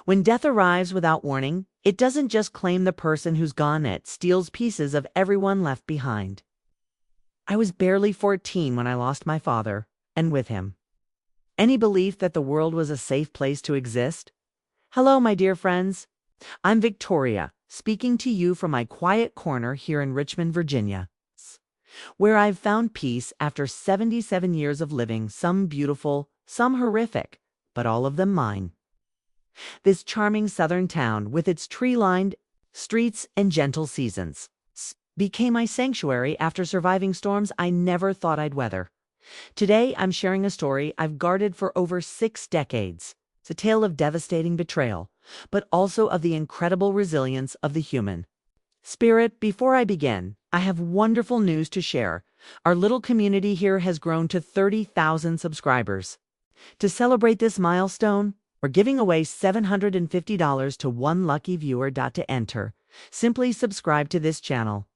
When death arrives without warning, it doesn't just claim the person who's gone, it steals pieces of everyone left behind. I was barely 14 when I lost my father, and with him, any belief that the world was a safe place to exist. Hello, my dear friends. I'm Victoria, speaking to you from my quiet corner here in Richmond, Virginia, where I've found peace after 77 years of living, some beautiful, some horrific, but all of them mine. This charming southern town, with its tree-lined streets and gentle seasons, became my sanctuary after surviving storms I never thought I'd weather. Today, I'm sharing a story I've guarded for over 6 decades. It's a tale of devastating betrayal, but also of the incredible resilience of the human spirit. Before I begin, I have wonderful news to share. Our little community here has grown to 30,000 subscribers. To celebrate this milestone, we're giving away $750 to one lucky viewer. To enter, simply subscribe to this channel.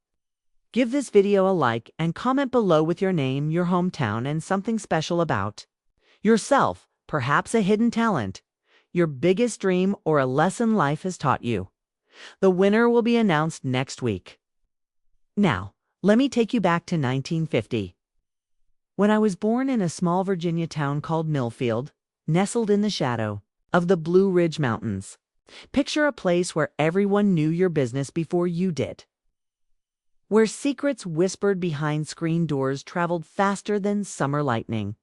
Give this video a like and comment below with your name, your hometown, and something special about yourself, perhaps a hidden talent, your biggest dream, or a lesson life has taught you. The winner will be announced next week. Now, let me take you back to 1950. When I was born in a small Virginia town called Millfield, nestled in the shadow of the Blue Ridge Mountains. Picture a place where everyone knew your business before you did, where secrets whispered behind screen doors traveled faster than summer lightning,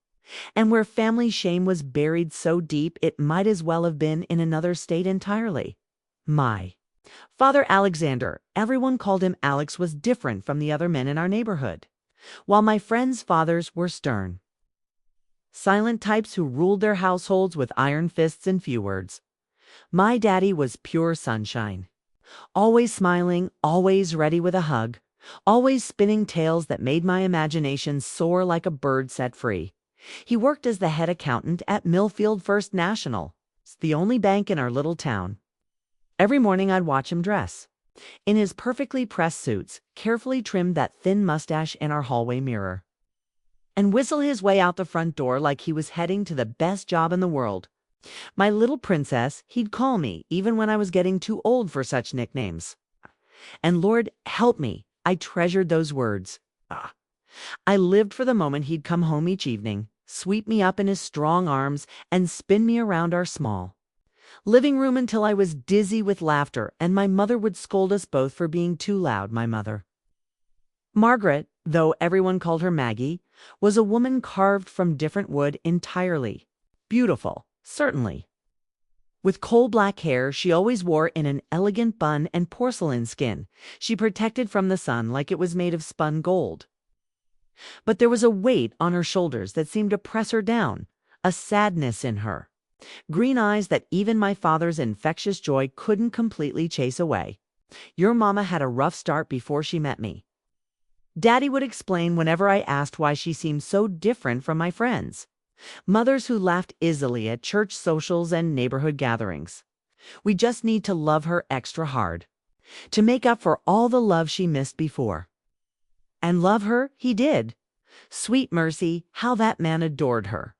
and where family shame was buried so deep it might as well have been in another state entirely. My father, Alexander, everyone called him Alex, was different from the other men in our neighborhood. While my friends' fathers were stern, silent types who ruled their households with iron fists and few words, my daddy was pure sunshine. Always smiling, always ready with a hug, always spinning tales that made my imagination soar like a bird set free. He worked as the head accountant at Millfield First National, the only bank in our little town. Every morning I'd watch him dress in his perfectly pressed suits, carefully trimmed that thin mustache in our hallway mirror, and whistle his way out the front door like he was heading to the best job in the world. My little princess, he'd call me, even when I was getting too old for such nicknames. And Lord help me, I treasured those words. I lived for the moment he'd come home each evening, sweep me up in his strong arms, and spin me around our small living room until I was dizzy with laughter, and my mother would scold us both for being too loud. My mother, Margaret, though everyone called her Maggie, was a woman carved from different wood entirely. Beautiful, certainly. With coal black hair she always wore in an elegant bun, and porcelain skin she protected from the sun like it was made of spun gold. But there was a weight on her shoulders that seemed to press her down, a sadness in her green eyes that even my father's infectious joy couldn't completely chase away. Your mama had a rough start before she met me, Daddy would explain whenever I asked why she seemed so different from my friends. Mothers who laughed easily at church socials and neighborhood gatherings. We just need to love her extra hard to make up for all the love she missed before. And love her, he did. Sweet mercy, how that man adored her.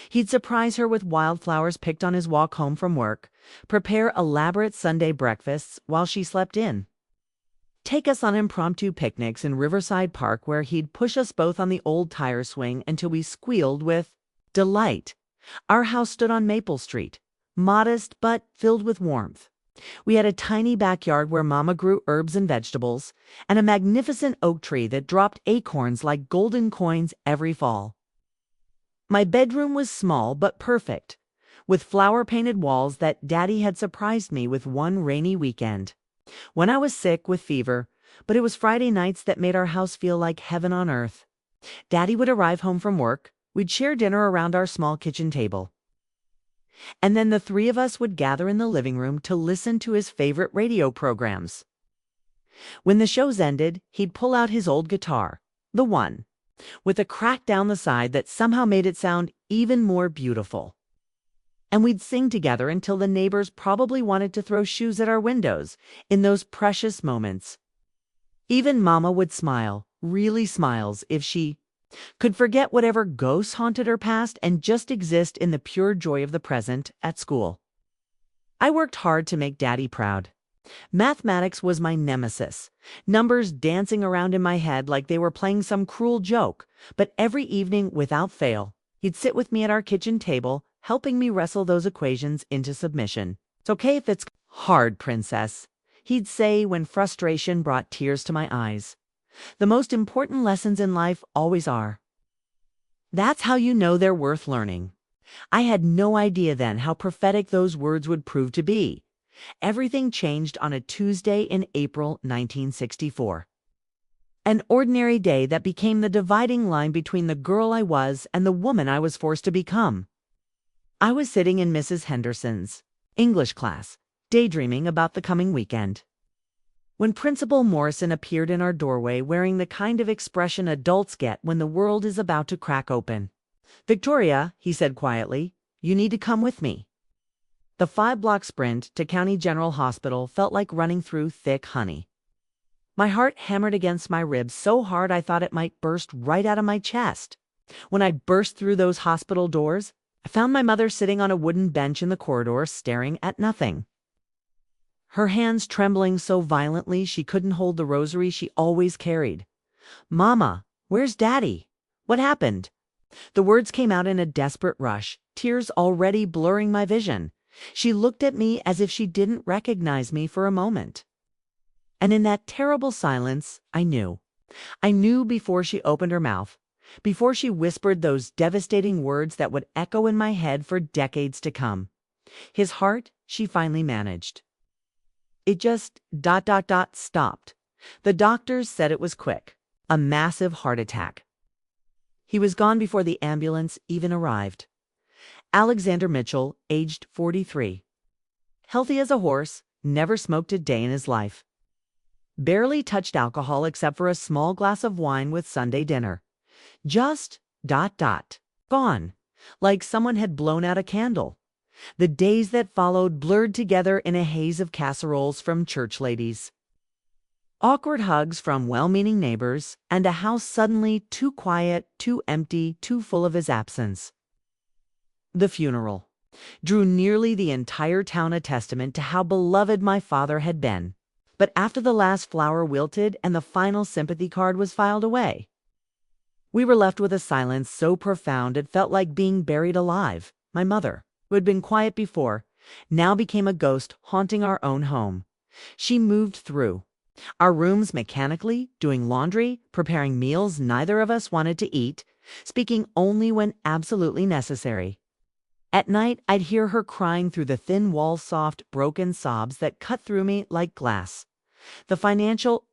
He'd surprise her with wildflowers picked on his walk home from work, prepare elaborate Sunday breakfasts while she slept in, take us on impromptu picnics in Riverside Park where he'd push us both on the old tire swing until we squealed with delight. Our house stood on Maple Street, modest but filled with warmth. We had a tiny backyard where Mama grew herbs and vegetables, and a magnificent oak tree that dropped acorns like golden coins every fall. My bedroom was small but perfect, with flower-painted walls that Daddy had surprised me with one rainy weekend, when I was sick with fever, but it was Friday nights that made our house feel like heaven on earth. Daddy would arrive home from work, we'd share dinner around our small kitchen table, and then the three of us would gather in the living room to listen to his favorite radio programs. When the shows ended, he'd pull out his old guitar, the one with a crack down the side that somehow made it sound even more beautiful. And we'd sing together until the neighbors probably wanted to throw shoes at our windows. In those precious moments, even Mama would smile, really smiles, if she could forget whatever ghosts haunted her past and just exist in the pure joy of the present. At school, I worked hard to make Daddy proud. Mathematics was my nemesis, numbers dancing around in my head like they were playing some cruel joke, but every evening, without fail, he'd sit with me at our kitchen table, helping me wrestle those equations into submission. "It's okay if it's hard, princess," he'd say when frustration brought tears to my eyes. "The most important lessons in life always are." That's how you know they're worth learning. I had no idea then how prophetic those words would prove to be. Everything changed on a Tuesday in April 1964. An ordinary day that became the dividing line between the girl I was and the woman I was forced to become. I was sitting in Mrs. Henderson's English class, daydreaming about the coming weekend, when Principal Morrison appeared in our doorway wearing the kind of expression adults get when the world is about to crack open. "Victoria," he said quietly, "you need to come with me." The 5-block sprint to County General Hospital felt like running through thick honey. My heart hammered against my ribs so hard I thought it might burst right out of my chest. When I burst through those hospital doors, I found my mother sitting on a wooden bench in the corridor staring at nothing. Her hands trembling so violently she couldn't hold the rosary she always carried. "Mama, where's Daddy? What happened?" The words came out in a desperate rush, tears already blurring my vision. She looked at me as if she didn't recognize me for a moment. And in that terrible silence, I knew. I knew before she opened her mouth, before she whispered those devastating words that would echo in my head for decades to come. His heart, she finally managed. It just ... stopped. The doctors said it was quick. A massive heart attack. He was gone before the ambulance even arrived. Alexander Mitchell, aged 43. Healthy as a horse, never smoked a day in his life. Barely touched alcohol except for a small glass of wine with Sunday dinner. Just ... gone. Like someone had blown out a candle. The days that followed blurred together in a haze of casseroles from church ladies, awkward hugs from well-meaning neighbors, and a house suddenly too quiet, too empty, too full of his absence. The funeral drew nearly the entire town a testament to how beloved my father had been. But after the last flower wilted and the final sympathy card was filed away, we were left with a silence so profound it felt like being buried alive. My mother, who had been quiet before, now became a ghost haunting our own home. She moved through our rooms mechanically, doing laundry, preparing meals neither of us wanted to eat, speaking only when absolutely necessary. At night, I'd hear her crying through the thin wall's soft, broken sobs that cut through me like glass. The financial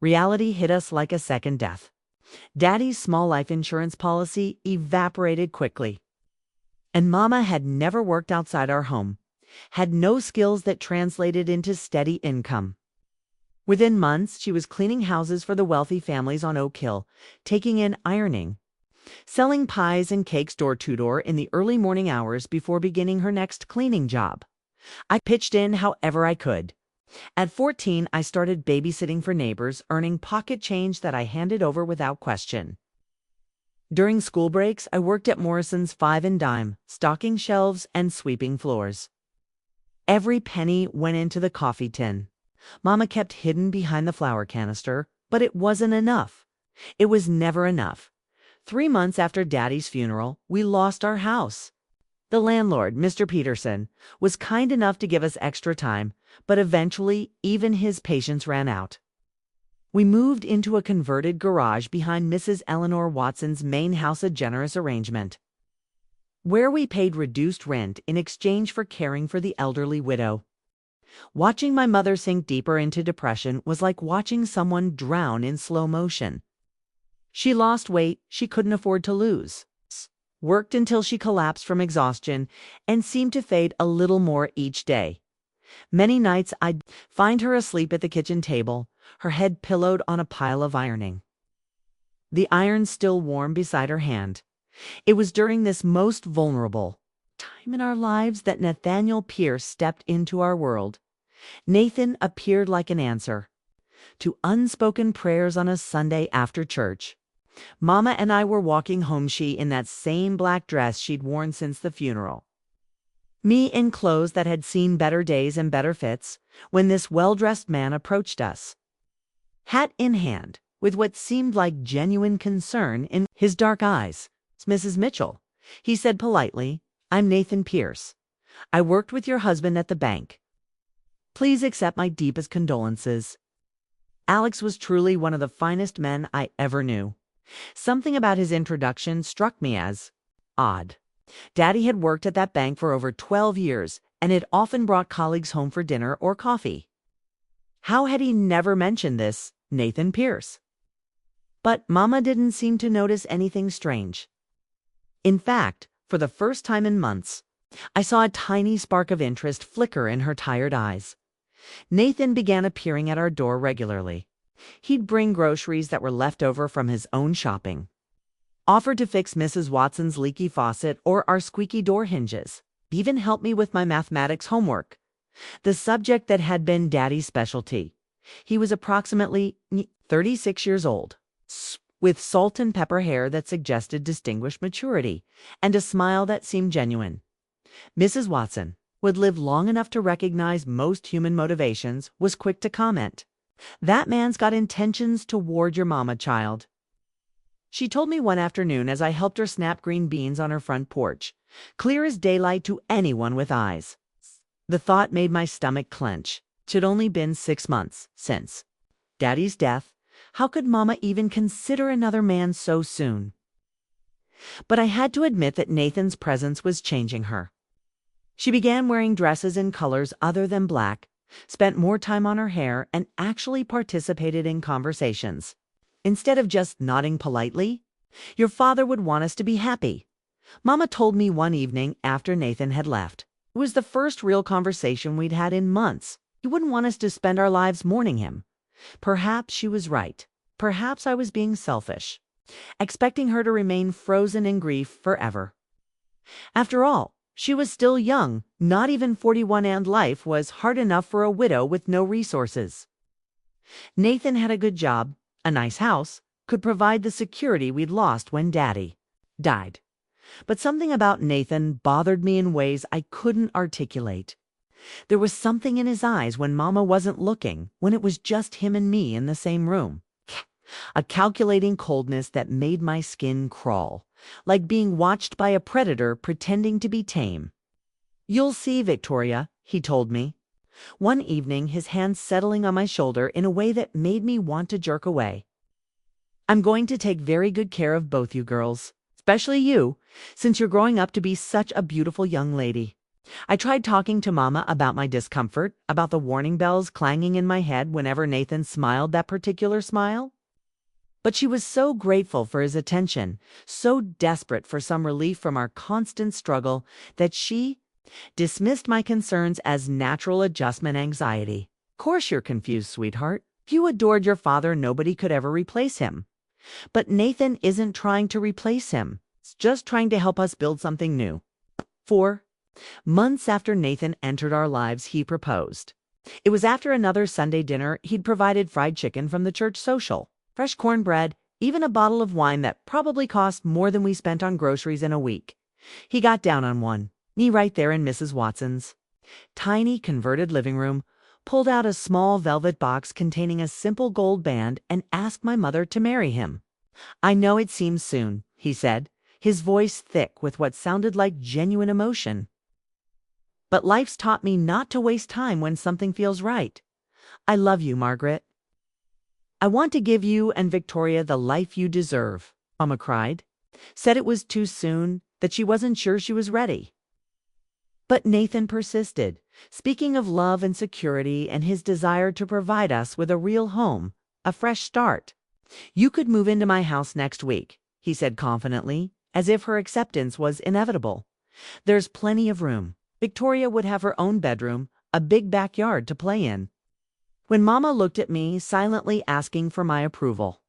reality hit us like a second death. Daddy's small life insurance policy evaporated quickly. And Mama had never worked outside our home, had no skills that translated into steady income. Within months, she was cleaning houses for the wealthy families on Oak Hill, taking in ironing, selling pies and cakes door-to-door in the early morning hours before beginning her next cleaning job. I pitched in however I could. At 14, I started babysitting for neighbors, earning pocket change that I handed over without question. During school breaks, I worked at Morrison's 5 and Dime, stocking shelves and sweeping floors. Every penny went into the coffee tin. Mama kept hidden behind the flour canister, but it wasn't enough. It was never enough. 3 months after Daddy's funeral, we lost our house. The landlord, Mr. Peterson, was kind enough to give us extra time, but eventually even his patience ran out. We moved into a converted garage behind Mrs. Eleanor Watson's main house, a generous arrangement, where we paid reduced rent in exchange for caring for the elderly widow. Watching my mother sink deeper into depression was like watching someone drown in slow motion. She lost weight she couldn't afford to lose, worked until she collapsed from exhaustion, and seemed to fade a little more each day. Many nights I'd find her asleep at the kitchen table, her head pillowed on a pile of ironing, the iron still warm beside her hand. It was during this most vulnerable time in our lives that Nathaniel Pierce stepped into our world. Nathan appeared like an answer to unspoken prayers on a Sunday after church. Mama and I were walking home, she in that same black dress she'd worn since the funeral. Me in clothes that had seen better days and better fits, when this well-dressed man approached us. Hat in hand, with what seemed like genuine concern in his dark eyes. "Mrs. Mitchell," he said politely, "I'm Nathan Pierce. I worked with your husband at the bank. Please accept my deepest condolences." Alex was truly one of the finest men I ever knew. Something about his introduction struck me as odd. Daddy had worked at that bank for over 12 years and had often brought colleagues home for dinner or coffee. How had he never mentioned this, Nathan Pierce? But Mama didn't seem to notice anything strange. In fact, for the first time in months, I saw a tiny spark of interest flicker in her tired eyes. Nathan began appearing at our door regularly. He'd bring groceries that were left over from his own shopping, offered to fix Mrs. Watson's leaky faucet or our squeaky door hinges, even helped me with my mathematics homework, the subject that had been Daddy's specialty. He was approximately 36 years old, with salt and pepper hair that suggested distinguished maturity, and a smile that seemed genuine. Mrs. Watson would live long enough to recognize most human motivations, was quick to comment. "That man's got intentions toward your mama, child." She told me one afternoon as I helped her snap green beans on her front porch, clear as daylight to anyone with eyes. The thought made my stomach clench. It had only been 6 months since Daddy's death. How could Mama even consider another man so soon? But I had to admit that Nathan's presence was changing her. She began wearing dresses in colors other than black, spent more time on her hair, and actually participated in conversations. Instead of just nodding politely, "Your father would want us to be happy," Mama told me one evening after Nathan had left. It was the first real conversation we'd had in months. He wouldn't want us to spend our lives mourning him. Perhaps she was right. Perhaps I was being selfish, expecting her to remain frozen in grief forever. After all, she was still young, not even 41, and life was hard enough for a widow with no resources. Nathan had a good job, a nice house, could provide the security we'd lost when Daddy died. But something about Nathan bothered me in ways I couldn't articulate. There was something in his eyes when Mama wasn't looking, when it was just him and me in the same room. A calculating coldness that made my skin crawl, like being watched by a predator pretending to be tame. "You'll see, Victoria," he told me. One evening, his hand settling on my shoulder in a way that made me want to jerk away. "I'm going to take very good care of both you girls, especially you, since you're growing up to be such a beautiful young lady." I tried talking to Mama about my discomfort, about the warning bells clanging in my head whenever Nathan smiled that particular smile. But she was so grateful for his attention, so desperate for some relief from our constant struggle, that she dismissed my concerns as natural adjustment anxiety. "Course you're confused, sweetheart. If you adored your father, nobody could ever replace him. But Nathan isn't trying to replace him. It's just trying to help us build something new." 4 months after Nathan entered our lives, he proposed. It was after another Sunday dinner. He'd provided fried chicken from the church social, fresh cornbread, even a bottle of wine that probably cost more than we spent on groceries in a week. He got down on one knee right there in Mrs. Watson's tiny converted living room, pulled out a small velvet box containing a simple gold band, and asked my mother to marry him. "I know it seems soon," he said, his voice thick with what sounded like genuine emotion. "But life's taught me not to waste time when something feels right. I love you, Margaret. I want to give you and Victoria the life you deserve," Mama cried. Said it was too soon, that she wasn't sure she was ready. But Nathan persisted, speaking of love and security and his desire to provide us with a real home, a fresh start. "You could move into my house next week," he said confidently, as if her acceptance was inevitable. "There's plenty of room. Victoria would have her own bedroom, a big backyard to play in." When Mama looked at me, silently asking for my approval,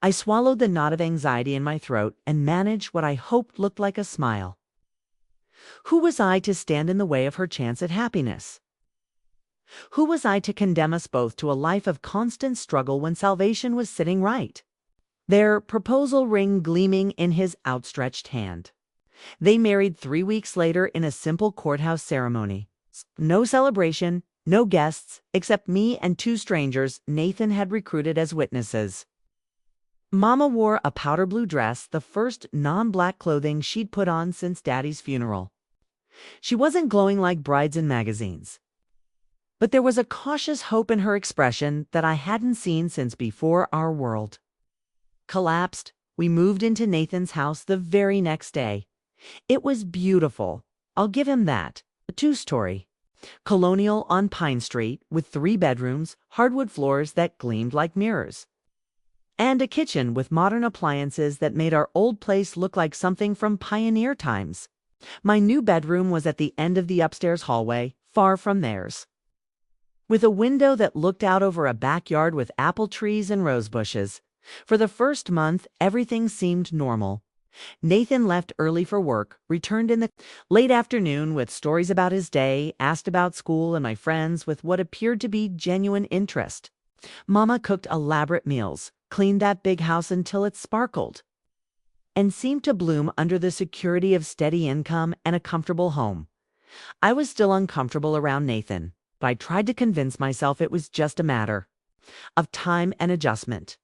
I swallowed the knot of anxiety in my throat and managed what I hoped looked like a smile. Who was I to stand in the way of her chance at happiness? Who was I to condemn us both to a life of constant struggle when salvation was sitting right? Their proposal ring gleaming in his outstretched hand. They married 3 weeks later in a simple courthouse ceremony. No celebration, no guests, except me and two strangers Nathan had recruited as witnesses. Mama wore a powder blue dress, the first non-black clothing she'd put on since Daddy's funeral. She wasn't glowing like brides in magazines, but there was a cautious hope in her expression that I hadn't seen since before our world collapsed. We moved into Nathan's house the very next day. It was beautiful. I'll give him that. A two-story. Colonial on Pine Street with 3 bedrooms, hardwood floors that gleamed like mirrors, and a kitchen with modern appliances that made our old place look like something from pioneer times. My new bedroom was at the end of the upstairs hallway, far from theirs, with a window that looked out over a backyard with apple trees and rose bushes. For the first month, everything seemed normal. Nathan left early for work, returned in the late afternoon with stories about his day, asked about school and my friends with what appeared to be genuine interest. Mama cooked elaborate meals, cleaned that big house until it sparkled, and seemed to bloom under the security of steady income and a comfortable home. I was still uncomfortable around Nathan, but I tried to convince myself it was just a matter of time and adjustment.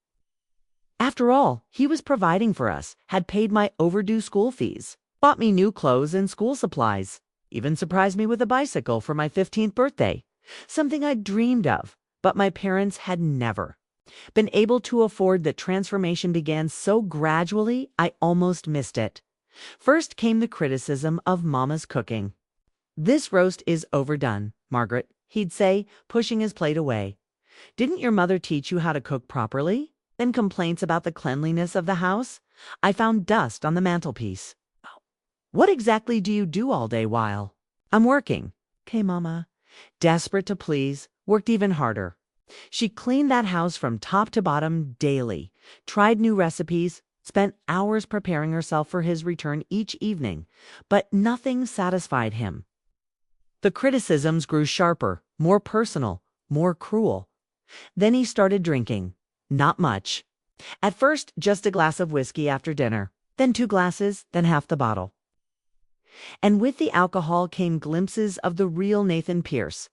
After all, he was providing for us, had paid my overdue school fees, bought me new clothes and school supplies, even surprised me with a bicycle for my 15th birthday, something I'd dreamed of, but my parents had never been able to afford. The transformation began so gradually, I almost missed it. First came the criticism of Mama's cooking. "This roast is overdone, Margaret," he'd say, pushing his plate away. "Didn't your mother teach you how to cook properly?" Then complaints about the cleanliness of the house. I found dust on the mantelpiece. "What exactly do you do all day while?" "I'm working." "Okay, Mama." Desperate to please, worked even harder. She cleaned that house from top to bottom daily, tried new recipes, spent hours preparing herself for his return each evening, but nothing satisfied him. The criticisms grew sharper, more personal, more cruel. Then he started drinking. Not much. At first, just a glass of whiskey after dinner, then 2 glasses, then half the bottle. And with the alcohol came glimpses of the real Nathan Pierce,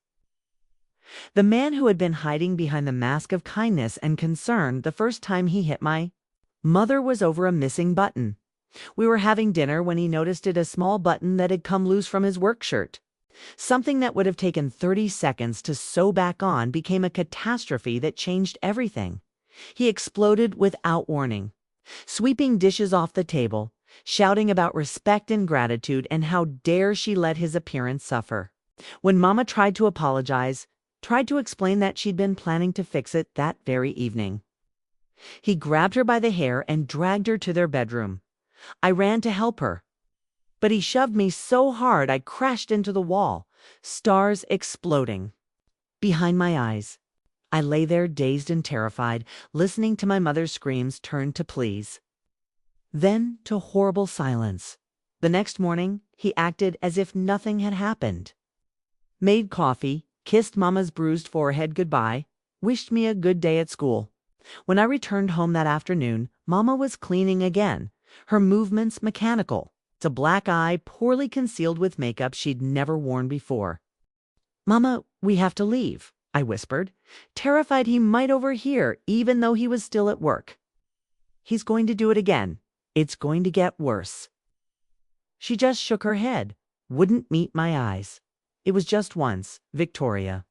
the man who had been hiding behind the mask of kindness and concern. The first time he hit my mother was over a missing button. We were having dinner when he noticed a small button that had come loose from his work shirt. Something that would have taken 30 seconds to sew back on became a catastrophe that changed everything. He exploded without warning, sweeping dishes off the table, shouting about respect and gratitude and how dare she let his appearance suffer. When Mama tried to apologize, tried to explain that she'd been planning to fix it that very evening, he grabbed her by the hair and dragged her to their bedroom. I ran to help her, but he shoved me so hard I crashed into the wall, stars exploding behind my eyes. I lay there dazed and terrified, listening to my mother's screams turn to pleas, then to horrible silence. The next morning, he acted as if nothing had happened. Made coffee, kissed Mama's bruised forehead goodbye, wished me a good day at school. When I returned home that afternoon, Mama was cleaning again, her movements mechanical, a black eye poorly concealed with makeup she'd never worn before. "Mama, we have to leave," I whispered, terrified he might overhear even though he was still at work. "He's going to do it again. It's going to get worse." She just shook her head, wouldn't meet my eyes. "It was just once, Victoria.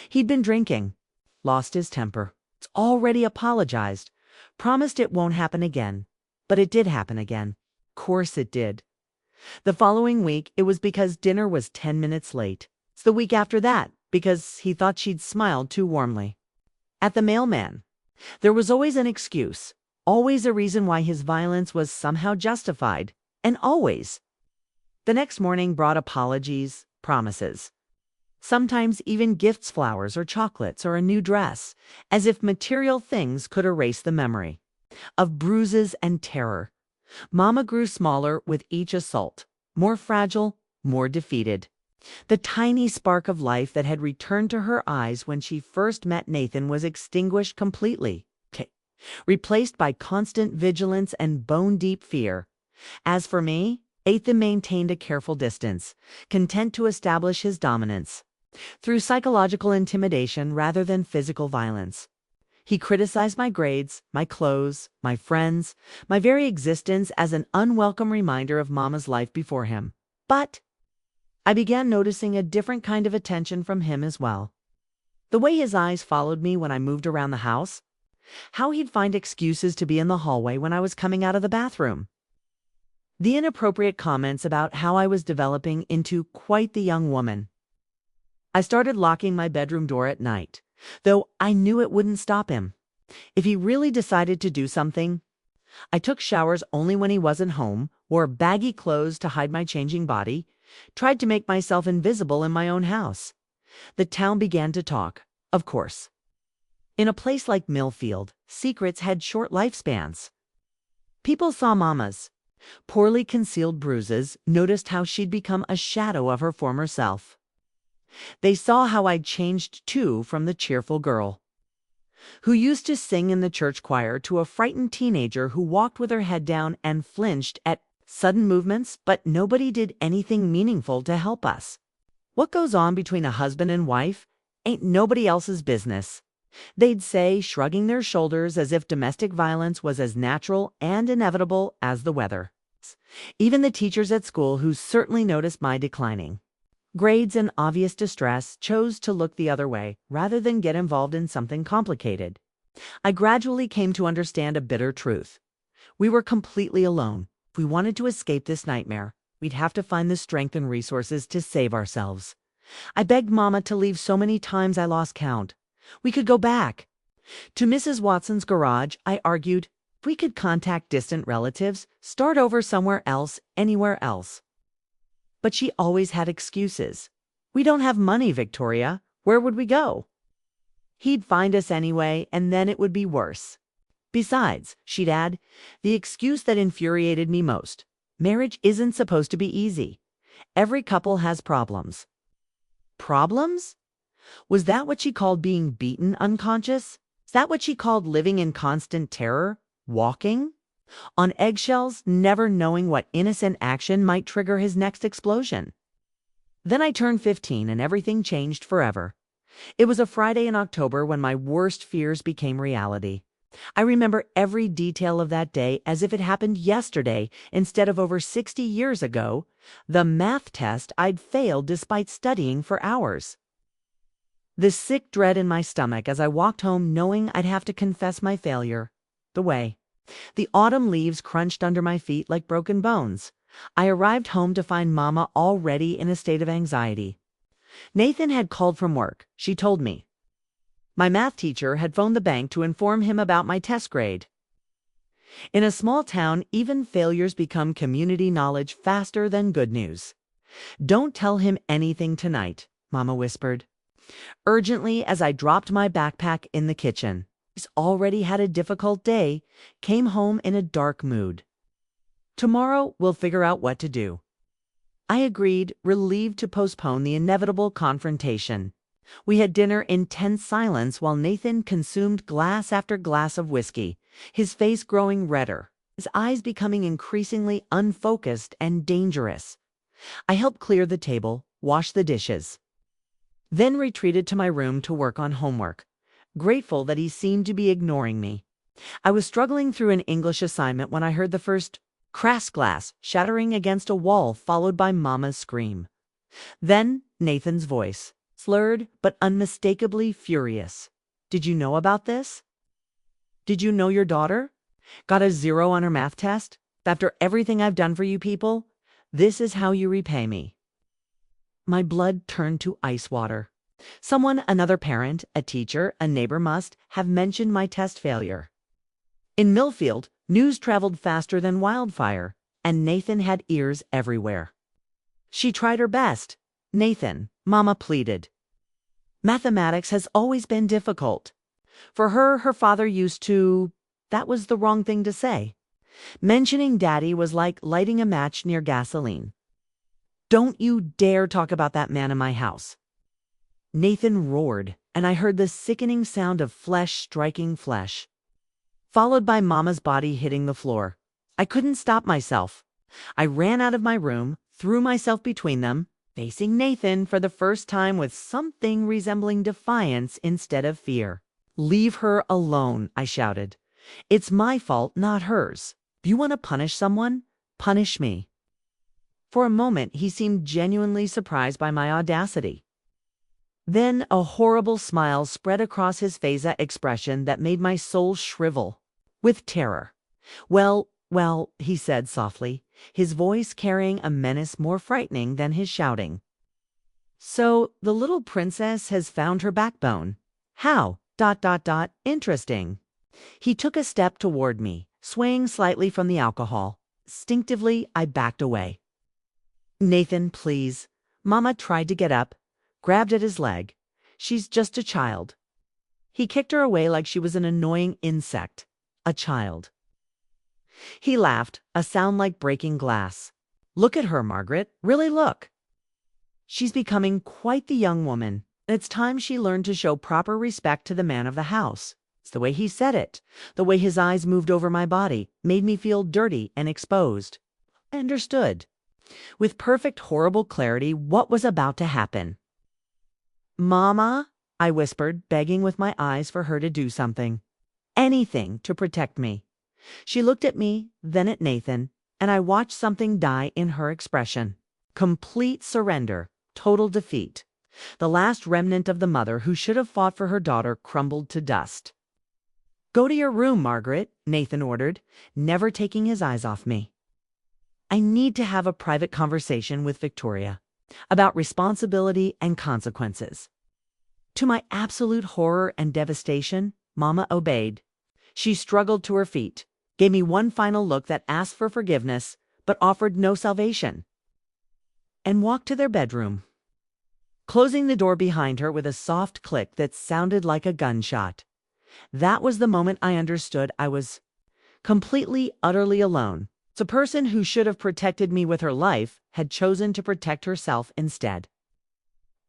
He'd been drinking, lost his temper. It's already apologized, promised it won't happen again. But it did happen again. Course it did. The following week, it was because dinner was 10 minutes late. It's the week after that, because he thought she'd smiled too warmly at the mailman. There was always an excuse, always a reason why his violence was somehow justified, and always. The next morning brought apologies, promises, sometimes even gifts, flowers or chocolates or a new dress, as if material things could erase the memory of bruises and terror. Mama grew smaller with each assault, more fragile, more defeated. The tiny spark of life that had returned to her eyes when she first met Nathan was extinguished completely, replaced by constant vigilance and bone-deep fear. As for me, Ethan maintained a careful distance, content to establish his dominance through psychological intimidation rather than physical violence. He criticized my grades, my clothes, my friends, my very existence as an unwelcome reminder of Mama's life before him. But I began noticing a different kind of attention from him as well. The way his eyes followed me when I moved around the house, how he'd find excuses to be in the hallway when I was coming out of the bathroom. The inappropriate comments about how I was developing into quite the young woman. I started locking my bedroom door at night, though I knew it wouldn't stop him. If he really decided to do something, I took showers only when he wasn't home, wore baggy clothes to hide my changing body, tried to make myself invisible in my own house. The town began to talk, of course. In a place like Millfield, secrets had short lifespans. People saw Mama's poorly concealed bruises, noticed how she'd become a shadow of her former self. They saw how I'd changed too, from the cheerful girl who used to sing in the church choir to a frightened teenager who walked with her head down and flinched at sudden movements, but nobody did anything meaningful to help us. What goes on between a husband and wife ain't nobody else's business, they'd say, shrugging their shoulders as if domestic violence was as natural and inevitable as the weather. Even the teachers at school, who certainly noticed my declining grades and obvious distress, chose to look the other way rather than get involved in something complicated. I gradually came to understand a bitter truth. We were completely alone. If we wanted to escape this nightmare, we'd have to find the strength and resources to save ourselves. I begged Mama to leave so many times I lost count. We could go back to Mrs. Watson's garage, I argued. If we could contact distant relatives, start over somewhere else, anywhere else. But she always had excuses. We don't have money, Victoria. Where would we go? He'd find us anyway, and then it would be worse. Besides, she'd add, the excuse that infuriated me most: marriage isn't supposed to be easy. Every couple has problems. Problems? Was that what she called being beaten unconscious? Is that what she called living in constant terror? Walking on eggshells, never knowing what innocent action might trigger his next explosion? Then I turned 15 and everything changed forever. It was a Friday in October when my worst fears became reality. I remember every detail of that day as if it happened yesterday instead of over 60 years ago. The math test I'd failed despite studying for hours. The sick dread in my stomach as I walked home, knowing I'd have to confess my failure. The autumn leaves crunched under my feet like broken bones. I arrived home to find Mama already in a state of anxiety. Nathan had called from work, she told me. My math teacher had phoned the bank to inform him about my test grade. In a small town, even failures become community knowledge faster than good news. Don't tell him anything tonight, Mama whispered urgently as I dropped my backpack in the kitchen. He's already had a difficult day, came home in a dark mood. Tomorrow we'll figure out what to do. I agreed, relieved to postpone the inevitable confrontation. We had dinner in tense silence while Nathan consumed glass after glass of whiskey, his face growing redder, his eyes becoming increasingly unfocused and dangerous. I helped clear the table, wash the dishes, then retreated to my room to work on homework, grateful that he seemed to be ignoring me. I was struggling through an English assignment when I heard the first crash glass shattering against a wall, followed by Mama's scream. Then Nathan's voice, slurred but unmistakably furious. Did you know about this? Did you know your daughter got a 0 on her math test? After everything I've done for you people, this is how you repay me. My blood turned to ice water. Someone, another parent, a teacher, a neighbor must have mentioned my test failure. In Millfield, news traveled faster than wildfire, and Nathan had ears everywhere. She tried her best. Nathan, Mama pleaded. Mathematics has always been difficult. For her, her father used to... That was the wrong thing to say. Mentioning Daddy was like lighting a match near gasoline. Don't you dare talk about that man in my house. Nathan roared, and I heard the sickening sound of flesh striking flesh, followed by Mama's body hitting the floor. I couldn't stop myself. I ran out of my room, threw myself between them, facing Nathan for the first time with something resembling defiance instead of fear. "Leave her alone," I shouted. "It's my fault, not hers. If you want to punish someone, punish me." For a moment, he seemed genuinely surprised by my audacity. Then a horrible smile spread across his face, an expression that made my soul shrivel with terror. Well, he said softly, his voice carrying a menace more frightening than his shouting. "So the little princess has found her backbone. How? ... Interesting." He took a step toward me, swaying slightly from the alcohol. Instinctively, I backed away. "Nathan, please." Mama tried to get up, grabbed at his leg. "She's just a child." He kicked her away like she was an annoying insect. A child. He laughed, a sound like breaking glass. "Look at her, Margaret. Really look. She's becoming quite the young woman. It's time she learned to show proper respect to the man of the house." It's the way he said it, the way his eyes moved over my body, made me feel dirty and exposed. I understood, with perfect horrible clarity, what was about to happen. "Mama," I whispered, begging with my eyes for her to do something. Anything to protect me. She looked at me, then at Nathan, and I watched something die in her expression. Complete surrender, total defeat. The last remnant of the mother who should have fought for her daughter crumbled to dust. "Go to your room, Margaret," Nathan ordered, never taking his eyes off me. "I need to have a private conversation with Victoria about responsibility and consequences." To my absolute horror and devastation, Mama obeyed. She struggled to her feet, gave me one final look that asked for forgiveness but offered no salvation, and walked to their bedroom, closing the door behind her with a soft click that sounded like a gunshot. That was the moment I understood I was completely, utterly alone. The person who should have protected me with her life had chosen to protect herself instead.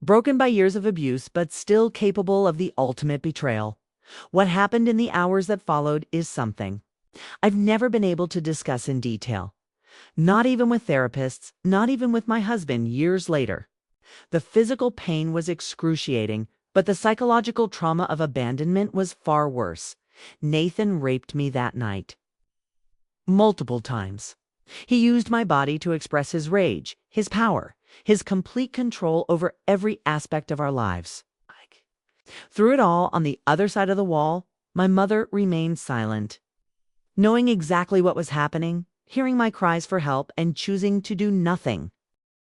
Broken by years of abuse, but still capable of the ultimate betrayal. What happened in the hours that followed is something I've never been able to discuss in detail. Not even with therapists, not even with my husband years later. The physical pain was excruciating, but the psychological trauma of abandonment was far worse. Nathan raped me that night. Multiple times. He used my body to express his rage, his power, his complete control over every aspect of our lives. Through it all, on the other side of the wall, my mother remained silent, knowing exactly what was happening, hearing my cries for help, and choosing to do nothing.